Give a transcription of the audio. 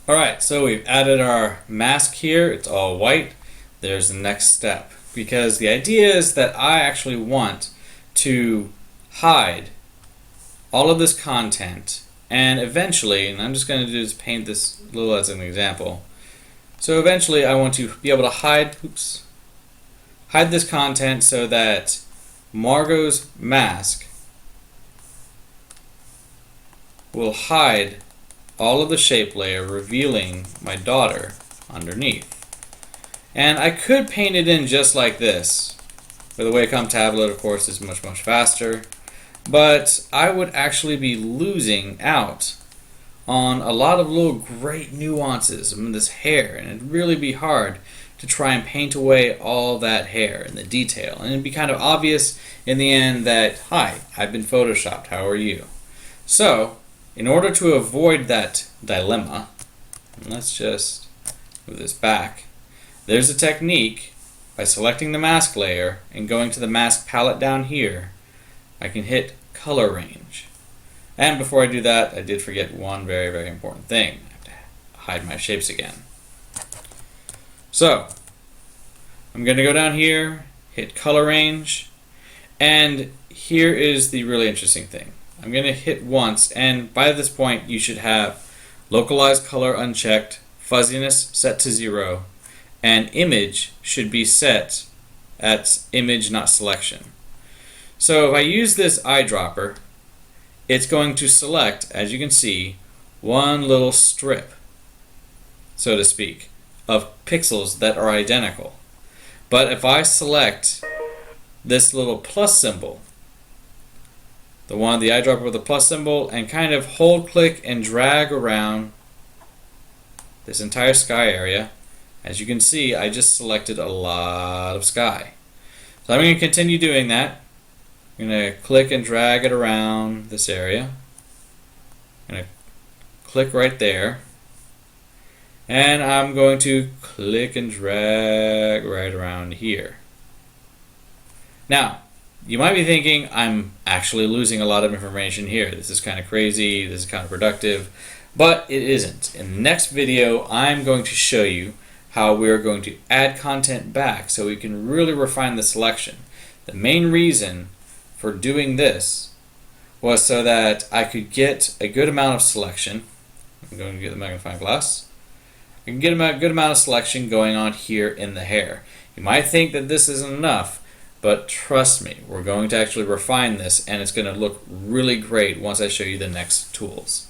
Alright, so we've added our mask here. It's all white. There's the next step. Because the idea is that I actually want to hide all of this content, and eventually, and I'm just going to do is paint this little as an example. So eventually I want to be able to hide this content so that Margot's mask will hide all of the shape layer, revealing my daughter underneath. And I could paint it in just like this, but the Wacom tablet, of course, is much faster. But I would actually be losing out on a lot of little great nuances in this hair, and it'd really be hard to try and paint away all that hair and the detail. And it'd be kind of obvious in the end that, hi, I've been photoshopped, how are you? So, in order to avoid that dilemma, let's just move this back. There's a technique. By selecting the mask layer and going to the mask palette down here, I can hit color range. And before I do that, I did forget one very important thing. I have to hide my shapes again. So, I'm going to go down here, hit color range, and here is the really interesting thing. I'm going to hit once, and by this point you should have localized color unchecked, fuzziness set to 0, and image should be set at image, not selection. So if I use this eyedropper, it's going to select, as you can see, one little strip, so to speak, of pixels that are identical. But if I select this little plus symbol, the eyedropper with the plus symbol, and kind of hold click and drag around this entire sky area, as you can see, I just selected a lot of sky. So I'm going to continue doing that. I'm going to click and drag it around this area. I'm going to click right there. And I'm going to click and drag right around here. Now, you might be thinking, I'm actually losing a lot of information here. This is kind of crazy, this is counterproductive, but it isn't. In the next video, I'm going to show you how we're going to add content back so we can really refine the selection. The main reason for doing this was so that I could get a good amount of selection. I'm going to get the magnifying glass. I can get a good amount of selection going on here in the hair. You might think that this isn't enough, but trust me, we're going to actually refine this, and it's going to look really great once I show you the next tools.